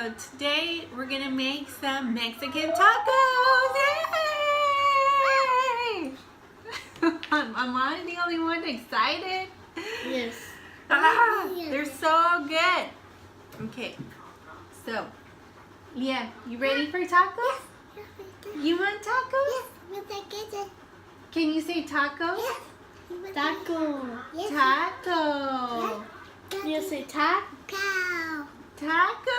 So today we're gonna make some Mexican tacos. Yay! Am I the only one excited? Yes. They're so good. Okay, so Leah, you ready for tacos? You want tacos? Yes. Can you say tacos? Taco. Taco. You say taco. Taco,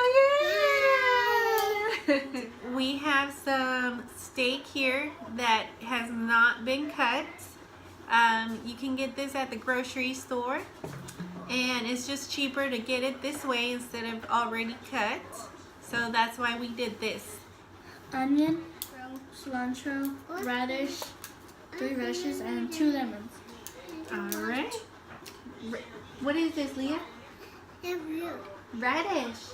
yeah! We have some steak here that has not been cut. You can get this at the grocery store, and it's just cheaper to get it this way instead of already cut. So that's why we did this. Onion, cilantro, radish, 3 radishes, and 2 lemons. Alright. What is this, Leah? Radish.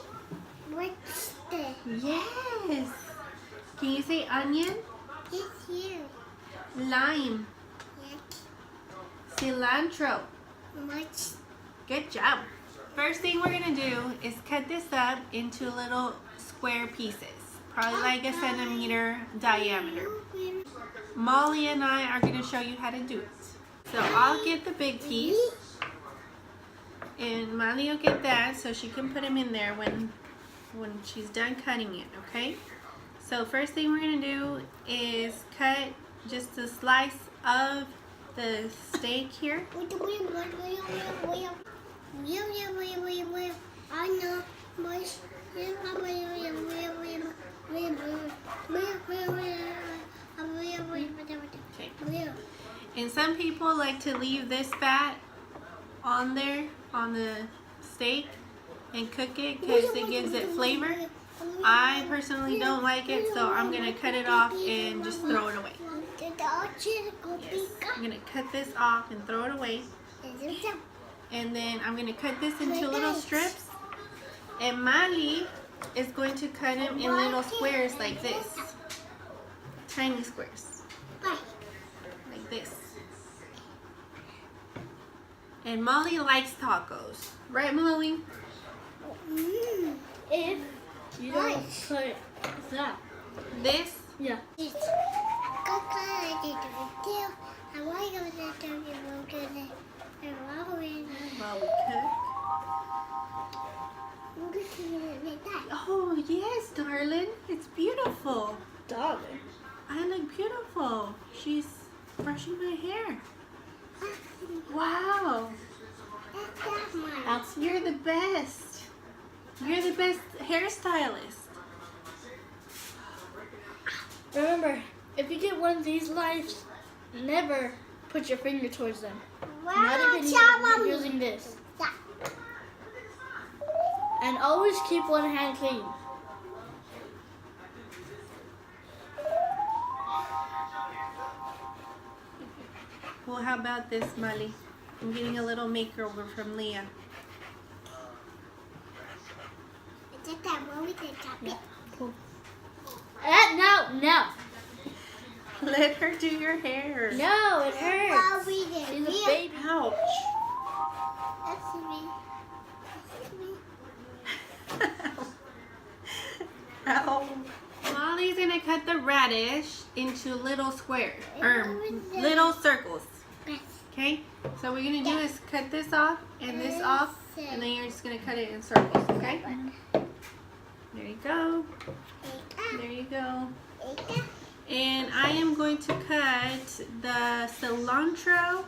What's this? Yes. Can you say onion? It's here. Lime. Yes. Cilantro. What's Good job. First thing we're going to do is cut this up into little square pieces. Probably like a centimeter diameter. Molly and I are going to show you how to do it. So I'll get the big piece. And Molly will get that so she can put them in there when she's done cutting it, okay? So first thing we're going to do is cut just a slice of the steak here. Okay. And some people like to leave this fat on there, on the steak, and cook it because it gives it flavor. I personally don't like it, so I'm going to cut it off and just throw it away. Yes. I'm going to cut this off and throw it away. And then I'm going to cut this into little strips. And Molly is going to cut them in little squares like this. Tiny squares. Like this. And Molly likes tacos. Right, Molly? If you don't put that. This? Yeah. While we cook. Oh, yes, darling. It's beautiful. Darling. I look beautiful. She's brushing my hair. Wow. You're the best. You're the best hairstylist. Remember, if you get one of these lights, never put your finger towards them. Not even using this. And always keep one hand clean. Well, how about this, Molly? I'm getting a little makeover from Leah. Cool. No. Let her do your hair. No, it hurts. She's a baby. Ouch. Ow. Molly's gonna cut the radish into little squares, little circles. Okay? So what we're gonna do is cut this off and this off, and then you're just gonna cut it in circles, okay? There you go. There you go. And I am going to cut the cilantro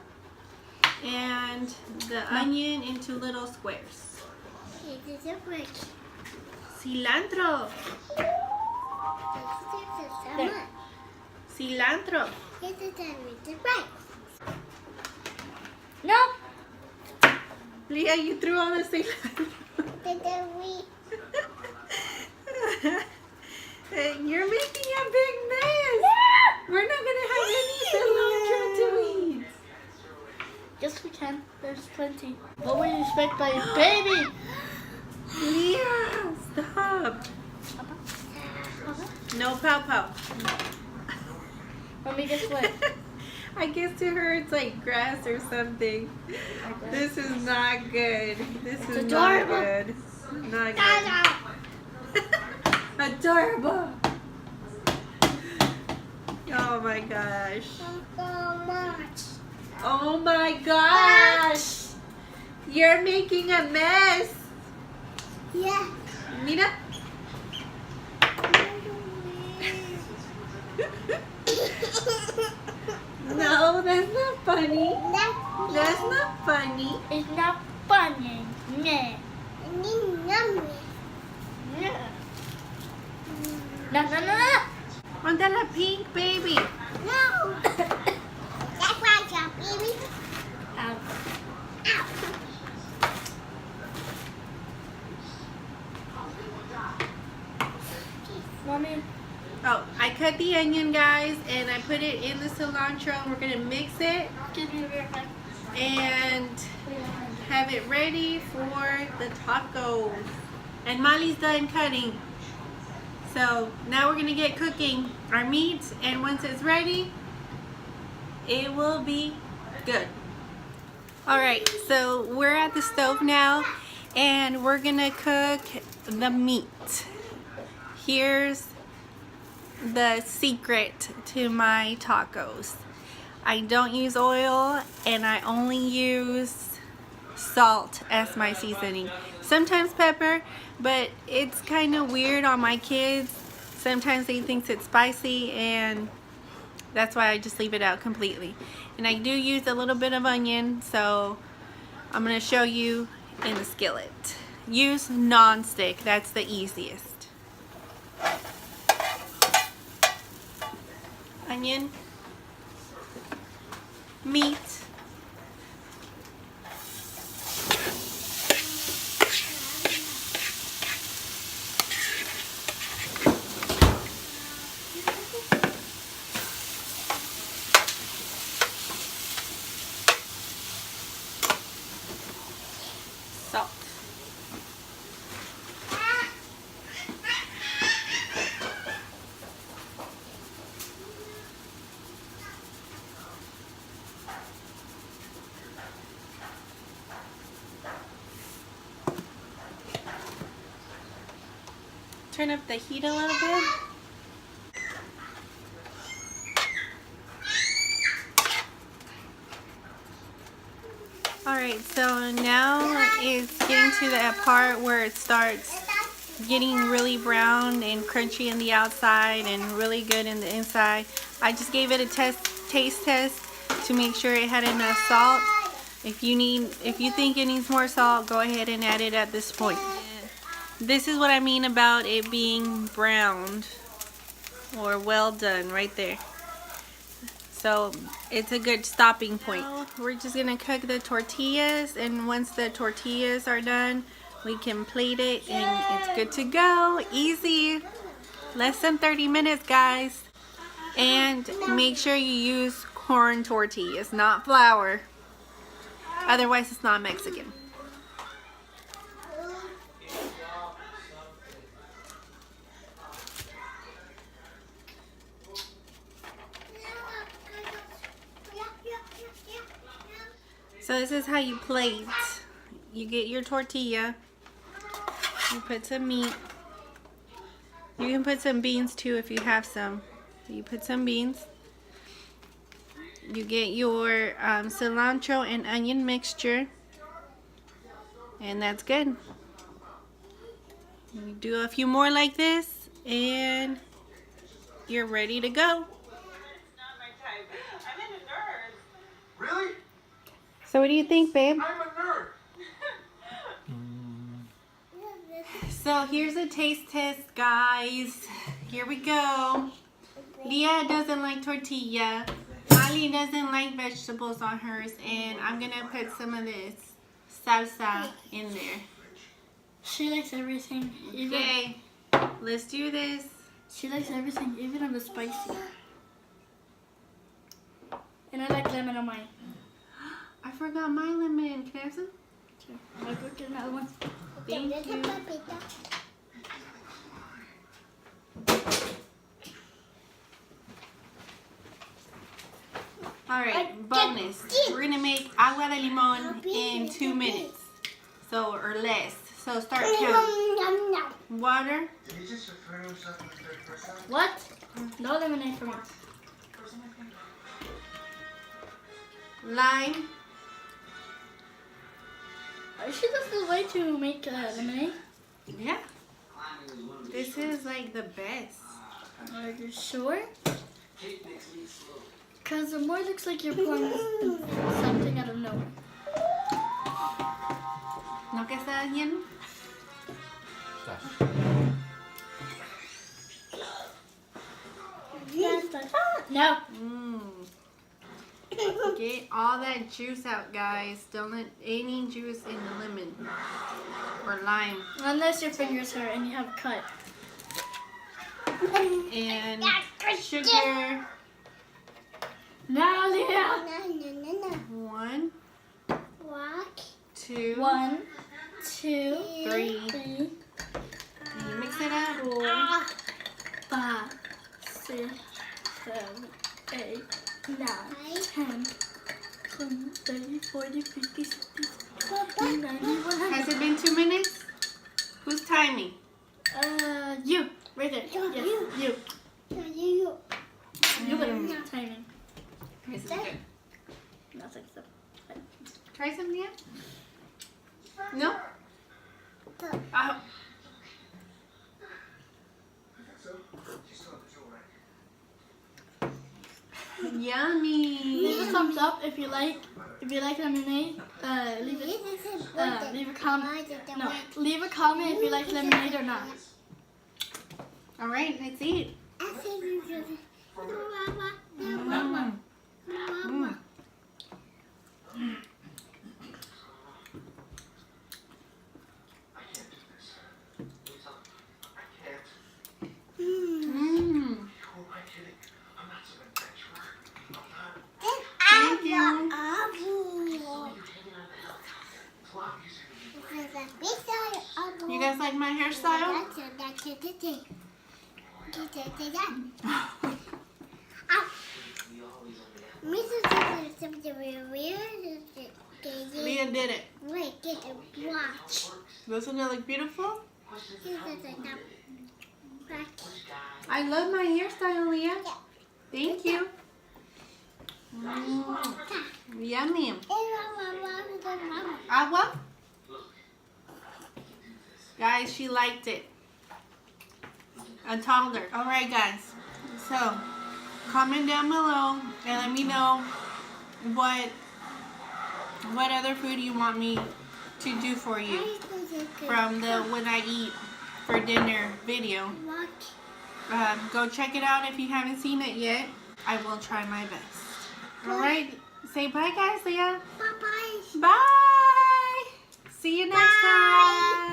and the onion into little squares. Cilantro. Cilantro. No. Leah, you threw all the cilantro. You're making a big mess. We're not going to have any cilantro to eat. Yes, we can. There's plenty. What would you expect by a baby? Leah, stop. No pow-pow. Let me guess what. I guess to her it's like grass or something. This is not good. This is not adorable. good. Not good. Adorable. Oh my gosh. So much. Oh my gosh. You're making a mess. Yeah. Mira. No, that's not funny. That's not funny. It's not funny. Yeah. Yeah. No, no, no, no. On the pink baby. No. That's why your baby. Ow. Ow. Mommy. Oh, I cut the onion, guys, and I put it in the cilantro, and we're gonna mix it Give me a beer back. and have it ready for the tacos. And Molly's done cutting. So now we're gonna get cooking our meat, and once it's ready, it will be good. All right, so we're at the stove now, and we're gonna cook the meat. Here's the secret to my tacos. I don't use oil, and I only use salt as my seasoning. Sometimes pepper, but it's kind of weird on my kids. Sometimes they think it's spicy, and that's why I just leave it out completely. And I do use a little bit of onion, so I'm going to show you in the skillet. Use non-stick, that's the easiest. Onion, meat, salt. Turn up the heat a little bit. Alright, so now it's getting to that part where it starts getting really brown and crunchy in the outside and really good in the inside. I just gave it a taste test to make sure it had enough salt. If you think it needs more salt, go ahead and add it at this point. This is what I mean about it being browned or well done right there. So it's a good stopping point. Now we're just gonna cook the tortillas, and once the tortillas are done, we can plate it and it's good to go. Easy. Less than 30 minutes, guys. And make sure you use corn tortillas, not flour. Otherwise it's not Mexican. So this is how you plate. You get your tortilla, you put some meat, you can put some beans too if you have some. You put some beans, you get your cilantro and onion mixture, and that's good. You do a few more like this and you're ready to go. Really? So what do you think, babe? I'm a nerd. So here's a taste test, guys. Here we go. Leah doesn't like tortilla. Ali doesn't like vegetables on hers, and I'm gonna put some of this salsa in there. She likes everything. Okay, let's do this. She likes everything, even on the spicy. And I like lemon on mine. I forgot my lemon. Can I have some? Sure. I'll go get another one. Thank you. Alright, bonus. We're gonna make agua de limon in 2 minutes. So, or less. So start counting. Water. Did he just refer to himself in the third person? What? No lemonade for me. Lime. Are you sure this is the way to make lemonade? Yeah. This is like the best. Are you sure? Because the more it looks like you're pouring something out of nowhere. ¿No que está haciendo? No. Get all that juice out, guys. Don't let any juice in the lemon or lime. Unless your fingers hurt and you have a cut. And sugar. Now, Leah. 1, 2, 1, 2, 3. 3, And you mix it up. 4, 5, 6, 7, 8, 9, 10, 20, 30, 40, 50, 60, 70, 90, 100. Has it been 2 minutes? Who's timing? You. Right there. Yes, you. You better be timing. This is good. Nothing so. Try some, Leah? No? Oh. Yummy. Leave a thumbs up if you like lemonade. Leave a comment. No, leave a comment if you like lemonade or not. All right, let's eat. Thank you. You guys like my hairstyle? Leah did it. Doesn't it look beautiful? I love my hairstyle, Leah. Thank you. Yummy. Agua? Guys, she liked it. A toddler. Alright, guys. So, comment down below and let me know what other food you want me to do for you from the when I eat for dinner video. Go check it out if you haven't seen it yet. I will try my best. Alright, say bye, guys, Leah. Bye-bye. Bye. See you next time.